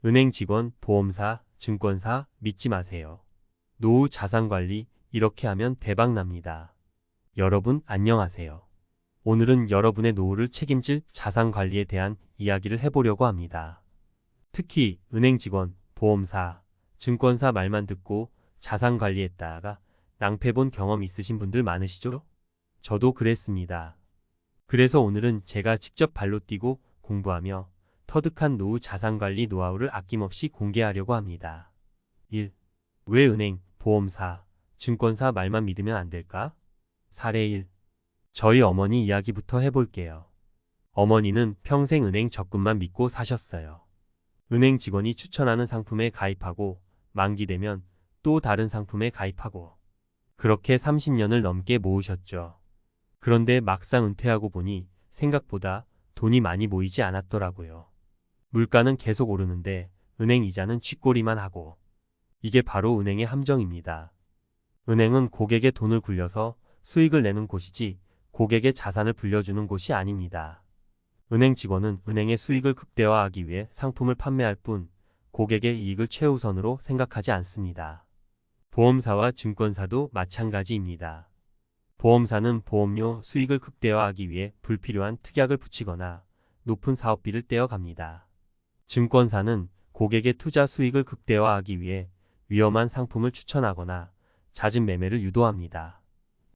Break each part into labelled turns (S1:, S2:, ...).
S1: 은행 직원, 보험사, 증권사 믿지 마세요. 노후 자산관리 이렇게 하면 대박 납니다. 여러분 안녕하세요. 오늘은 여러분의 노후를 책임질 자산관리에 대한 이야기를 해보려고 합니다. 특히 은행 직원, 보험사, 증권사 말만 듣고 자산관리했다가 낭패본 경험 있으신 분들 많으시죠? 저도 그랬습니다. 그래서 오늘은 제가 직접 발로 뛰고 공부하며 터득한 노후 자산관리 노하우를 아낌없이 공개하려고 합니다. 1. 왜 은행, 보험사, 증권사 말만 믿으면 안 될까? 사례 1. 저희 어머니 이야기부터 해볼게요. 어머니는 평생 은행 적금만 믿고 사셨어요. 은행 직원이 추천하는 상품에 가입하고 만기되면 또 다른 상품에 가입하고 그렇게 30년을 넘게 모으셨죠. 그런데 막상 은퇴하고 보니 생각보다 돈이 많이 모이지 않았더라고요. 물가는 계속 오르는데 은행 이자는 쥐꼬리만 하고. 이게 바로 은행의 함정입니다. 은행은 고객의 돈을 굴려서 수익을 내는 곳이지 고객의 자산을 불려주는 곳이 아닙니다. 은행 직원은 은행의 수익을 극대화하기 위해 상품을 판매할 뿐 고객의 이익을 최우선으로 생각하지 않습니다. 보험사와 증권사도 마찬가지입니다. 보험사는 보험료 수익을 극대화하기 위해 불필요한 특약을 붙이거나 높은 사업비를 떼어갑니다. 증권사는 고객의 투자 수익을 극대화하기 위해 위험한 상품을 추천하거나 잦은 매매를 유도합니다.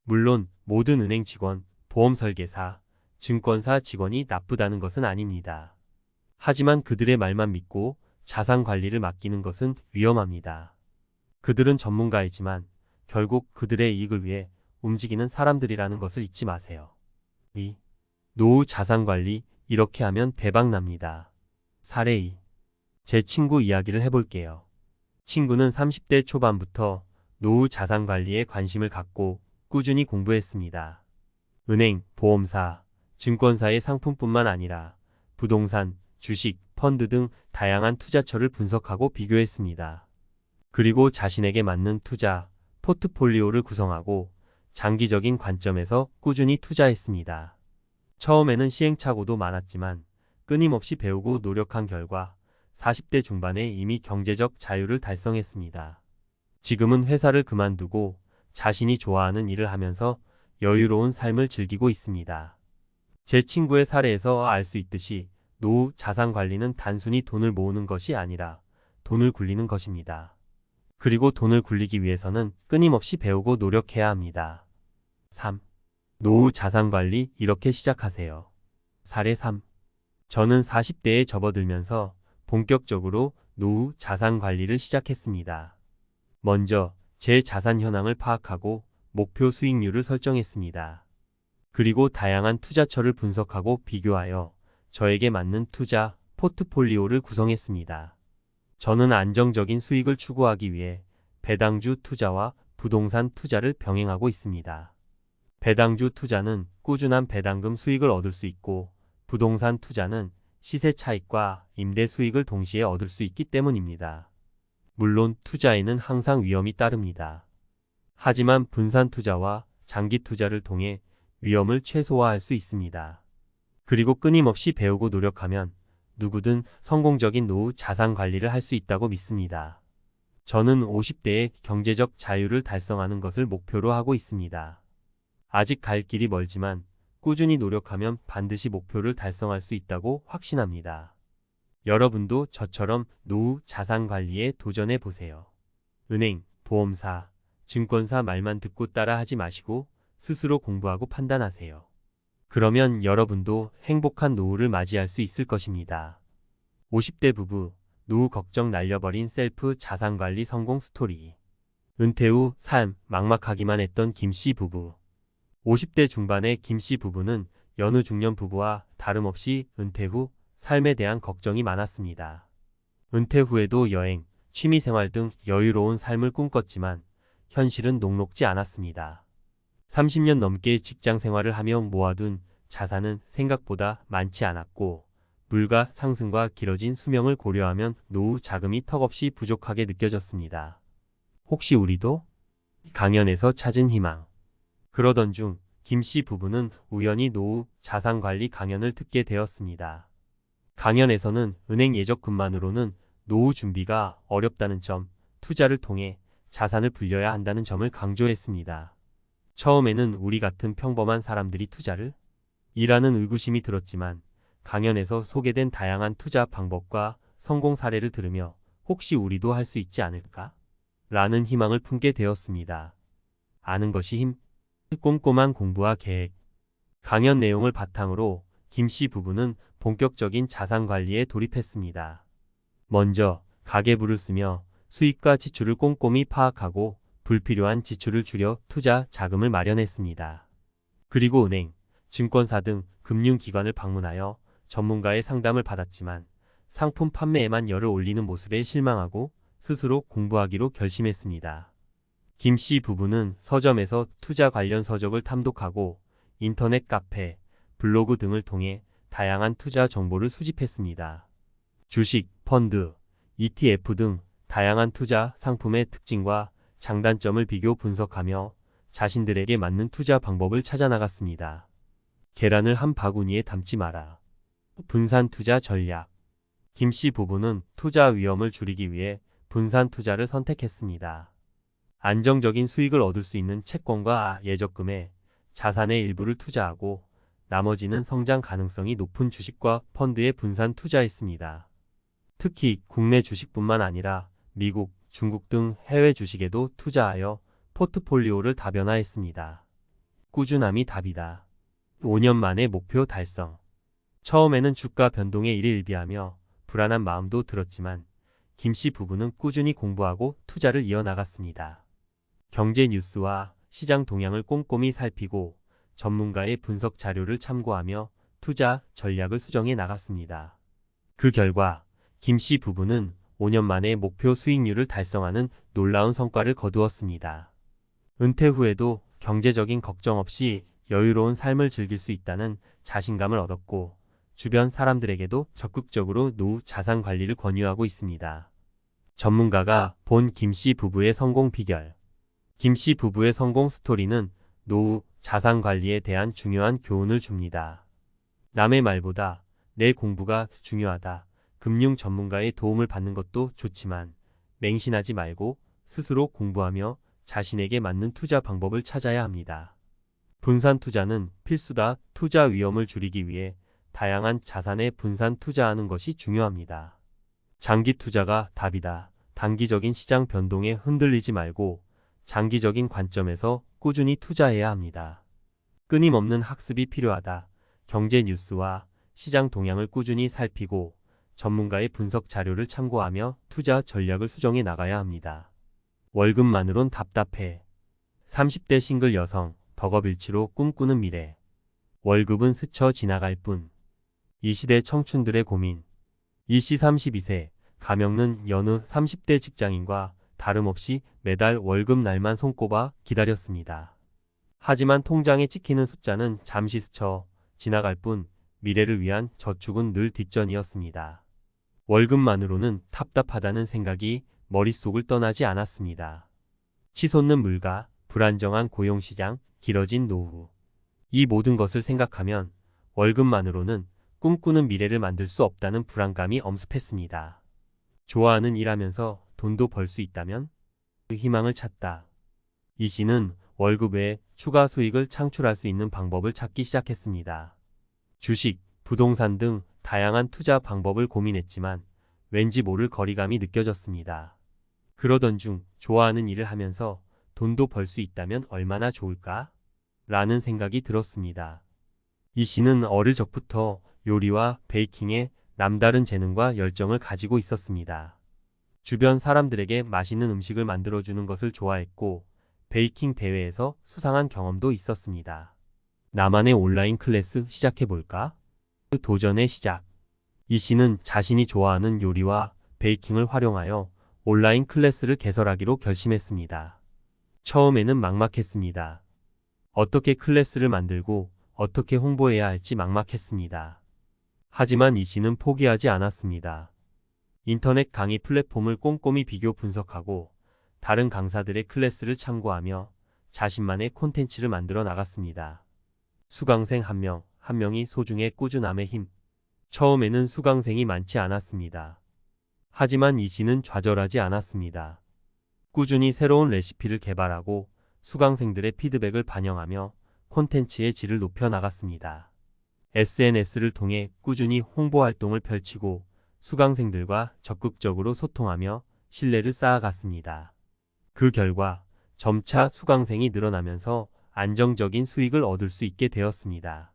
S1: 물론 모든 은행 직원, 보험 설계사, 증권사 직원이 나쁘다는 것은 아닙니다. 하지만 그들의 말만 믿고 자산 관리를 맡기는 것은 위험합니다. 그들은 전문가이지만 결국 그들의 이익을 위해 움직이는 사람들이라는 것을 잊지 마세요. 2. 노후 자산 관리 이렇게 하면 대박 납니다. 사례 2. 제 친구 이야기를 해볼게요. 친구는 30대 초반부터 노후 자산 관리에 관심을 갖고 꾸준히 공부했습니다. 은행, 보험사, 증권사의 상품뿐만 아니라 부동산, 주식, 펀드 등 다양한 투자처를 분석하고 비교했습니다. 그리고 자신에게 맞는 투자, 포트폴리오를 구성하고 장기적인 관점에서 꾸준히 투자했습니다. 처음에는 시행착오도 많았지만 끊임없이 배우고 노력한 결과 40대 중반에 이미 경제적 자유를 달성했습니다. 지금은 회사를 그만두고 자신이 좋아하는 일을 하면서 여유로운 삶을 즐기고 있습니다. 제 친구의 사례에서 알 수 있듯이 노후 자산 관리는 단순히 돈을 모으는 것이 아니라 돈을 굴리는 것입니다. 그리고 돈을 굴리기 위해서는 끊임없이 배우고 노력해야 합니다. 3. 노후 자산 관리 이렇게 시작하세요. 사례 3. 저는 40대에 접어들면서 본격적으로 노후 자산 관리를 시작했습니다. 먼저 제 자산 현황을 파악하고 목표 수익률을 설정했습니다. 그리고 다양한 투자처를 분석하고 비교하여 저에게 맞는 투자 포트폴리오를 구성했습니다. 저는 안정적인 수익을 추구하기 위해 배당주 투자와 부동산 투자를 병행하고 있습니다. 배당주 투자는 꾸준한 배당금 수익을 얻을 수 있고 부동산 투자는 시세 차익과 임대 수익을 동시에 얻을 수 있기 때문입니다. 물론 투자에는 항상 위험이 따릅니다. 하지만 분산 투자와 장기 투자를 통해 위험을 최소화할 수 있습니다. 그리고 끊임없이 배우고 노력하면 누구든 성공적인 노후 자산 관리를 할 수 있다고 믿습니다. 저는 50대에 경제적 자유를 달성하는 것을 목표로 하고 있습니다. 아직 갈 길이 멀지만 꾸준히 노력하면 반드시 목표를 달성할 수 있다고 확신합니다. 여러분도 저처럼 노후 자산 관리에 도전해 보세요. 은행, 보험사, 증권사 말만 듣고 따라 하지 마시고 스스로 공부하고 판단하세요. 그러면 여러분도 행복한 노후를 맞이할 수 있을 것입니다. 50대 부부, 노후 걱정 날려버린 셀프 자산관리 성공 스토리. 은퇴 후 삶 막막하기만 했던 김씨 부부. 50대 중반의 김씨 부부는 여느 중년 부부와 다름없이 은퇴 후 삶에 대한 걱정이 많았습니다. 은퇴 후에도 여행, 취미생활 등 여유로운 삶을 꿈꿨지만 현실은 녹록지 않았습니다. 30년 넘게 직장 생활을 하며 모아둔 자산은 생각보다 많지 않았고 물가 상승과 길어진 수명을 고려하면 노후 자금이 턱없이 부족하게 느껴졌습니다. 혹시 우리도? 강연에서 찾은 희망. 그러던 중 김씨 부부는 우연히 노후 자산관리 강연을 듣게 되었습니다. 강연에서는 은행 예적금만으로는 노후 준비가 어렵다는 점, 투자를 통해 자산을 불려야 한다는 점을 강조했습니다. 처음에는 우리 같은 평범한 사람들이 투자를? 이라는 의구심이 들었지만 강연에서 소개된 다양한 투자 방법과 성공 사례를 들으며 혹시 우리도 할 수 있지 않을까? 라는 희망을 품게 되었습니다. 아는 것이 힘, 꼼꼼한 공부와 계획. 강연 내용을 바탕으로 김 씨 부부는 본격적인 자산 관리에 돌입했습니다. 먼저 가계부를 쓰며 수입과 지출을 꼼꼼히 파악하고 불필요한 지출을 줄여 투자 자금을 마련했습니다. 그리고 은행, 증권사 등 금융기관을 방문하여 전문가의 상담을 받았지만 상품 판매에만 열을 올리는 모습에 실망하고 스스로 공부하기로 결심했습니다. 김 씨 부부는 서점에서 투자 관련 서적을 탐독하고 인터넷 카페, 블로그 등을 통해 다양한 투자 정보를 수집했습니다. 주식, 펀드, ETF 등 다양한 투자 상품의 특징과 장단점을 비교 분석하며 자신들에게 맞는 투자 방법을 찾아 나갔습니다. 계란을 한 바구니에 담지 마라. 분산 투자 전략. 김 씨 부부는 투자 위험을 줄이기 위해 분산 투자를 선택했습니다. 안정적인 수익을 얻을 수 있는 채권과 예적금에 자산의 일부를 투자하고 나머지는 성장 가능성이 높은 주식과 펀드에 분산 투자했습니다. 특히 국내 주식뿐만 아니라 미국, 중국 등 해외 주식에도 투자하여 포트폴리오를 다변화했습니다. 꾸준함이 답이다. 5년 만에 목표 달성. 처음에는 주가 변동에 일희일비하며 불안한 마음도 들었지만 김 씨 부부는 꾸준히 공부하고 투자를 이어나갔습니다. 경제 뉴스와 시장 동향을 꼼꼼히 살피고 전문가의 분석 자료를 참고하며 투자 전략을 수정해 나갔습니다. 그 결과 김 씨 부부는 5년 만에 목표 수익률을 달성하는 놀라운 성과를 거두었습니다. 은퇴 후에도 경제적인 걱정 없이 여유로운 삶을 즐길 수 있다는 자신감을 얻었고 주변 사람들에게도 적극적으로 노후 자산 관리를 권유하고 있습니다. 전문가가 본 김 씨 부부의 성공 비결. 김 씨 부부의 성공 스토리는 노후 자산 관리에 대한 중요한 교훈을 줍니다. 남의 말보다 내 공부가 중요하다. 금융 전문가의 도움을 받는 것도 좋지만 맹신하지 말고 스스로 공부하며 자신에게 맞는 투자 방법을 찾아야 합니다. 분산 투자는 필수다. 투자 위험을 줄이기 위해 다양한 자산에 분산 투자하는 것이 중요합니다. 장기 투자가 답이다. 단기적인 시장 변동에 흔들리지 말고 장기적인 관점에서 꾸준히 투자해야 합니다. 끊임없는 학습이 필요하다. 경제 뉴스와 시장 동향을 꾸준히 살피고 전문가의 분석 자료를 참고하며 투자 전략을 수정해 나가야 합니다. 월급만으론 답답해. 30대 싱글 여성, 덕업일치로 꿈꾸는 미래. 월급은 스쳐 지나갈 뿐. 이 시대 청춘들의 고민. 이 씨 32세, 가명는 여느 30대 직장인과 다름없이 매달 월급 날만 손꼽아 기다렸습니다. 하지만 통장에 찍히는 숫자는 잠시 스쳐 지나갈 뿐 미래를 위한 저축은 늘 뒷전이었습니다. 월급만으로는 답답하다는 생각이 머릿속을 떠나지 않았습니다. 치솟는 물가, 불안정한 고용시장, 길어진 노후. 이 모든 것을 생각하면 월급만으로는 꿈꾸는 미래를 만들 수 없다는 불안감이 엄습했습니다. 좋아하는 일하면서 돈도 벌 수 있다면? 그 희망을 찾다. 이 씨는 월급 외에 추가 수익을 창출할 수 있는 방법을 찾기 시작했습니다. 주식, 부동산 등 다양한 투자 방법을 고민했지만 왠지 모를 거리감이 느껴졌습니다. 그러던 중 좋아하는 일을 하면서 돈도 벌 수 있다면 얼마나 좋을까? 라는 생각이 들었습니다. 이 씨는 어릴 적부터 요리와 베이킹에 남다른 재능과 열정을 가지고 있었습니다. 주변 사람들에게 맛있는 음식을 만들어주는 것을 좋아했고 베이킹 대회에서 수상한 경험도 있었습니다. 나만의 온라인 클래스 시작해볼까? 도전의 시작. 이 씨는 자신이 좋아하는 요리와 베이킹을 활용하여 온라인 클래스를 개설하기로 결심했습니다. 처음에는 막막했습니다. 어떻게 클래스를 만들고 어떻게 홍보해야 할지 막막했습니다. 하지만 이 씨는 포기하지 않았습니다. 인터넷 강의 플랫폼을 꼼꼼히 비교 분석하고 다른 강사들의 클래스를 참고하며 자신만의 콘텐츠를 만들어 나갔습니다. 수강생 한 명, 한 명이 소중해 꾸준함의 힘. 처음에는 수강생이 많지 않았습니다. 하지만 이 씨는 좌절하지 않았습니다. 꾸준히 새로운 레시피를 개발하고 수강생들의 피드백을 반영하며 콘텐츠의 질을 높여 나갔습니다. SNS를 통해 꾸준히 홍보 활동을 펼치고 수강생들과 적극적으로 소통하며 신뢰를 쌓아갔습니다. 그 결과 점차 수강생이 늘어나면서 안정적인 수익을 얻을 수 있게 되었습니다.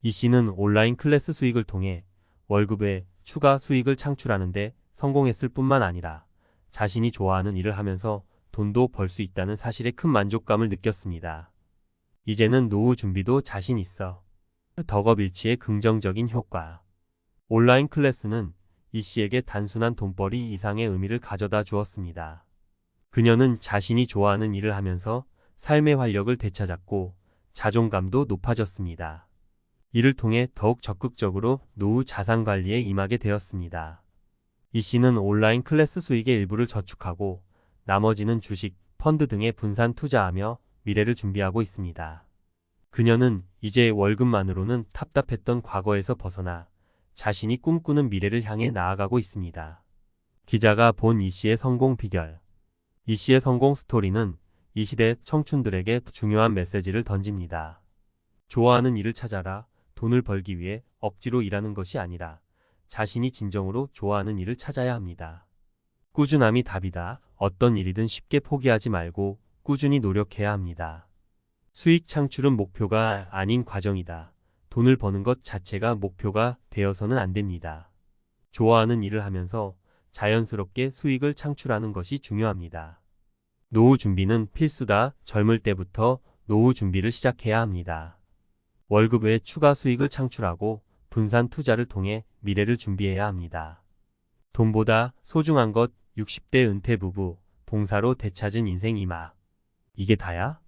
S1: 이 씨는 온라인 클래스 수익을 통해 월급 외 추가 수익을 창출하는 데 성공했을 뿐만 아니라 자신이 좋아하는 일을 하면서 돈도 벌 수 있다는 사실에 큰 만족감을 느꼈습니다. 이제는 노후 준비도 자신 있어. 덕업일치의 긍정적인 효과. 온라인 클래스는 이 씨에게 단순한 돈벌이 이상의 의미를 가져다 주었습니다. 그녀는 자신이 좋아하는 일을 하면서 삶의 활력을 되찾았고 자존감도 높아졌습니다. 이를 통해 더욱 적극적으로 노후 자산 관리에 임하게 되었습니다. 이 씨는 온라인 클래스 수익의 일부를 저축하고 나머지는 주식, 펀드 등에 분산 투자하며 미래를 준비하고 있습니다. 그녀는 이제 월급만으로는 답답했던 과거에서 벗어나 자신이 꿈꾸는 미래를 향해 나아가고 있습니다. 기자가 본 이 씨의 성공 비결. 이 씨의 성공 스토리는 이 시대 청춘들에게 중요한 메시지를 던집니다. 좋아하는 일을 찾아라. 돈을 벌기 위해 억지로 일하는 것이 아니라 자신이 진정으로 좋아하는 일을 찾아야 합니다. 꾸준함이 답이다. 어떤 일이든 쉽게 포기하지 말고 꾸준히 노력해야 합니다. 수익 창출은 목표가 아닌 과정이다. 돈을 버는 것 자체가 목표가 되어서는 안 됩니다. 좋아하는 일을 하면서 자연스럽게 수익을 창출하는 것이 중요합니다. 노후 준비는 필수다. 젊을 때부터 노후 준비를 시작해야 합니다. 월급 외 추가 수익을 창출하고 분산 투자를 통해 미래를 준비해야 합니다. 돈보다 소중한 것. 60대 은퇴 부부, 봉사로 되찾은 인생 이막. 이게 다야?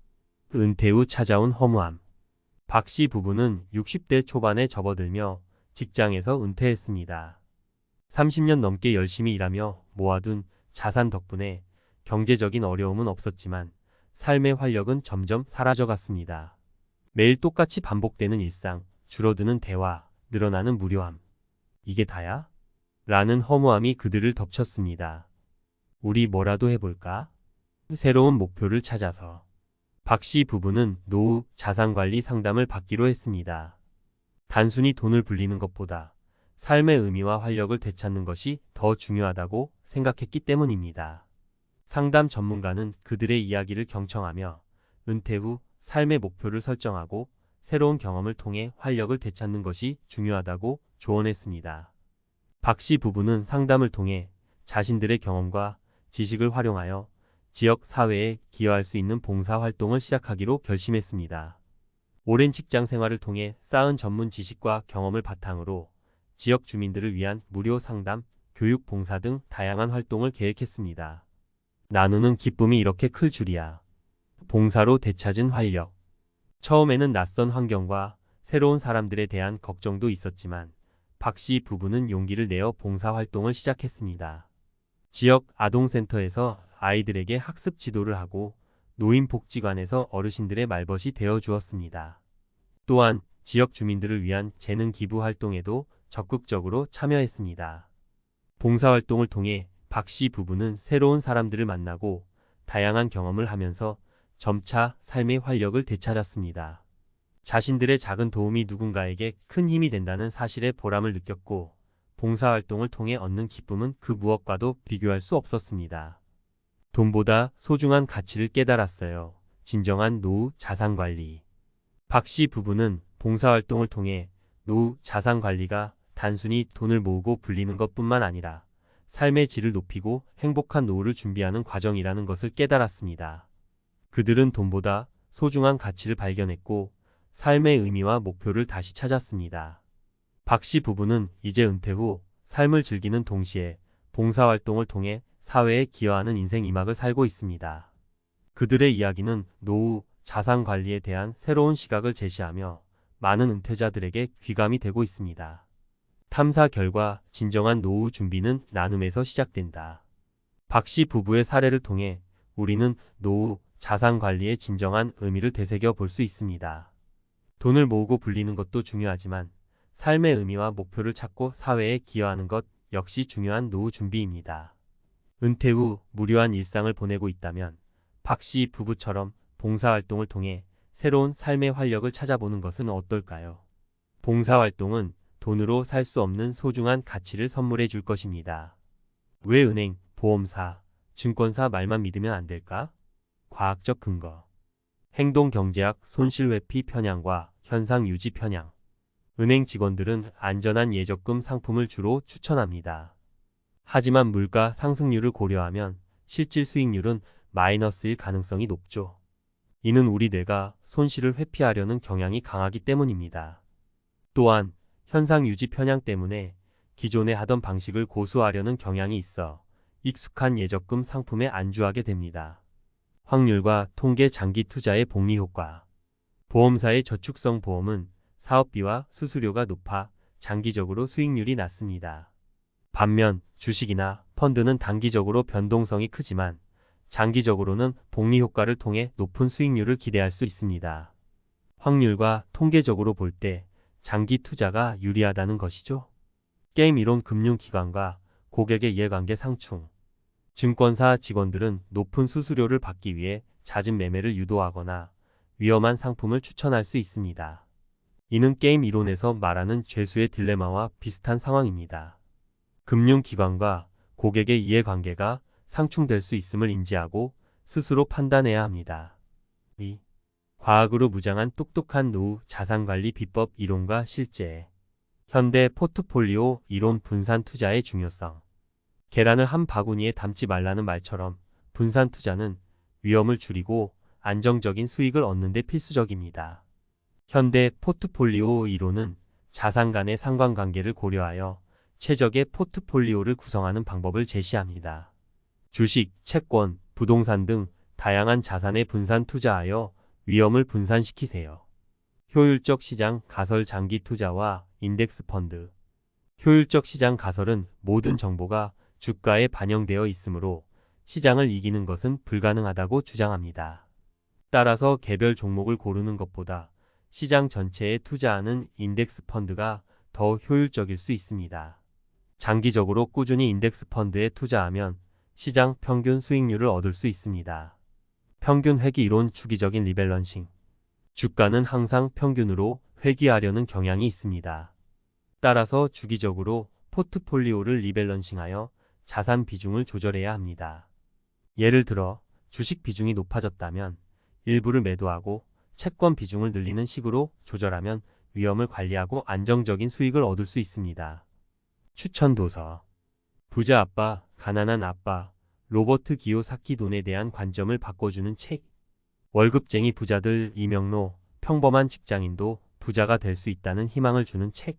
S1: 은퇴 후 찾아온 허무함. 박 씨 부부는 60대 초반에 접어들며 직장에서 은퇴했습니다. 30년 넘게 열심히 일하며 모아둔 자산 덕분에 경제적인 어려움은 없었지만 삶의 활력은 점점 사라져갔습니다. 매일 똑같이 반복되는 일상, 줄어드는 대화, 늘어나는 무료함. 이게 다야? 라는 허무함이 그들을 덮쳤습니다. 우리 뭐라도 해볼까? 새로운 목표를 찾아서 박 씨 부부는 노후 자산관리 상담을 받기로 했습니다. 단순히 돈을 불리는 것보다 삶의 의미와 활력을 되찾는 것이 더 중요하다고 생각했기 때문입니다. 상담 전문가는 그들의 이야기를 경청하며 은퇴 후 삶의 목표를 설정하고 새로운 경험을 통해 활력을 되찾는 것이 중요하다고 조언했습니다. 박 씨 부부는 상담을 통해 자신들의 경험과 지식을 활용하여 지역 사회에 기여할 수 있는 봉사 활동을 시작하기로 결심했습니다. 오랜 직장 생활을 통해 쌓은 전문 지식과 경험을 바탕으로 지역 주민들을 위한 무료 상담, 교육 봉사 등 다양한 활동을 계획했습니다. 나누는 기쁨이 이렇게 클 줄이야. 봉사로 되찾은 활력. 처음에는 낯선 환경과 새로운 사람들에 대한 걱정도 있었지만 박 씨 부부는 용기를 내어 봉사 활동을 시작했습니다. 지역 아동센터에서 아이들에게 학습 지도를 하고 노인복지관에서 어르신들의 말벗이 되어 주었습니다. 또한 지역 주민들을 위한 재능 기부 활동에도 적극적으로 참여했습니다. 봉사활동을 통해 박 씨 부부는 새로운 사람들을 만나고 다양한 경험을 하면서 점차 삶의 활력을 되찾았습니다. 자신들의 작은 도움이 누군가에게 큰 힘이 된다는 사실에 보람을 느꼈고 봉사활동을 통해 얻는 기쁨은 그 무엇과도 비교할 수 없었습니다. 돈보다 소중한 가치를 깨달았어요. 진정한 노후 자산관리. 박 씨 부부는 봉사활동을 통해 노후 자산관리가 단순히 돈을 모으고 불리는 것뿐만 아니라 삶의 질을 높이고 행복한 노후를 준비하는 과정이라는 것을 깨달았습니다. 그들은 돈보다 소중한 가치를 발견했고 삶의 의미와 목표를 다시 찾았습니다. 박 씨 부부는 이제 은퇴 후 삶을 즐기는 동시에 봉사활동을 통해 사회에 기여하는 인생 이막을 살고 있습니다. 그들의 이야기는 노후 자산관리에 대한 새로운 시각을 제시하며 많은 은퇴자들에게 귀감이 되고 있습니다. 탐사 결과 진정한 노후 준비는 나눔에서 시작된다. 박 씨 부부의 사례를 통해 우리는 노후 자산관리의 진정한 의미를 되새겨 볼 수 있습니다. 돈을 모으고 불리는 것도 중요하지만 삶의 의미와 목표를 찾고 사회에 기여하는 것, 역시 중요한 노후 준비입니다. 은퇴 후 무료한 일상을 보내고 있다면 박씨 부부처럼 봉사활동을 통해 새로운 삶의 활력을 찾아보는 것은 어떨까요? 봉사활동은 돈으로 살 수 없는 소중한 가치를 선물해 줄 것입니다. 왜 은행, 보험사, 증권사 말만 믿으면 안 될까? 과학적 근거. 행동경제학 손실회피 편향과 현상 유지 편향. 은행 직원들은 안전한 예적금 상품을 주로 추천합니다. 하지만 물가 상승률을 고려하면 실질 수익률은 마이너스일 가능성이 높죠. 이는 우리 뇌가 손실을 회피하려는 경향이 강하기 때문입니다. 또한 현상 유지 편향 때문에 기존에 하던 방식을 고수하려는 경향이 있어 익숙한 예적금 상품에 안주하게 됩니다. 확률과 통계 장기 투자의 복리 효과. 보험사의 저축성 보험은 사업비와 수수료가 높아 장기적으로 수익률이 낮습니다. 반면 주식이나 펀드는 단기적으로 변동성이 크지만 장기적으로는 복리 효과를 통해 높은 수익률을 기대할 수 있습니다. 확률과 통계적으로 볼 때 장기 투자가 유리하다는 것이죠. 게임 이론 금융기관과 고객의 이해관계 상충. 증권사 직원들은 높은 수수료를 받기 위해 잦은 매매를 유도하거나 위험한 상품을 추천할 수 있습니다. 이는 게임 이론에서 말하는 죄수의 딜레마와 비슷한 상황입니다. 금융기관과 고객의 이해관계가 상충될 수 있음을 인지하고 스스로 판단해야 합니다. 2. 과학으로 무장한 똑똑한 노후 자산관리 비법 이론과 실제. 현대 포트폴리오 이론 분산 투자의 중요성. 계란을 한 바구니에 담지 말라는 말처럼 분산 투자는 위험을 줄이고 안정적인 수익을 얻는 데 필수적입니다. 현대 포트폴리오 이론은 자산 간의 상관관계를 고려하여 최적의 포트폴리오를 구성하는 방법을 제시합니다. 주식, 채권, 부동산 등 다양한 자산에 분산 투자하여 위험을 분산시키세요. 효율적 시장 가설 장기 투자와 인덱스 펀드. 효율적 시장 가설은 모든 정보가 주가에 반영되어 있으므로 시장을 이기는 것은 불가능하다고 주장합니다. 따라서 개별 종목을 고르는 것보다 시장 전체에 투자하는 인덱스 펀드가 더 효율적일 수 있습니다. 장기적으로 꾸준히 인덱스 펀드에 투자하면 시장 평균 수익률을 얻을 수 있습니다. 평균 회귀 이론 주기적인 리밸런싱. 주가는 항상 평균으로 회귀하려는 경향이 있습니다. 따라서 주기적으로 포트폴리오를 리밸런싱하여 자산 비중을 조절해야 합니다. 예를 들어 주식 비중이 높아졌다면 일부를 매도하고 채권 비중을 늘리는 식으로 조절하면 위험을 관리하고 안정적인 수익을 얻을 수 있습니다. 추천 도서. 부자 아빠, 가난한 아빠, 로버트 기요사키 돈에 대한 관점을 바꿔주는 책. 월급쟁이 부자들 이명로, 평범한 직장인도 부자가 될 수 있다는 희망을 주는 책.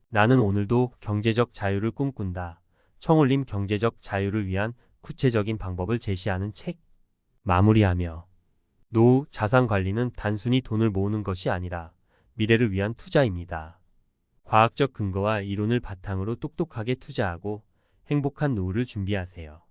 S1: 나는 오늘도 경제적 자유를 꿈꾼다. 청울림 경제적 자유를 위한 구체적인 방법을 제시하는 책. 마무리하며 노후 자산 관리는 단순히 돈을 모으는 것이 아니라 미래를 위한 투자입니다. 과학적 근거와 이론을 바탕으로 똑똑하게 투자하고 행복한 노후를 준비하세요.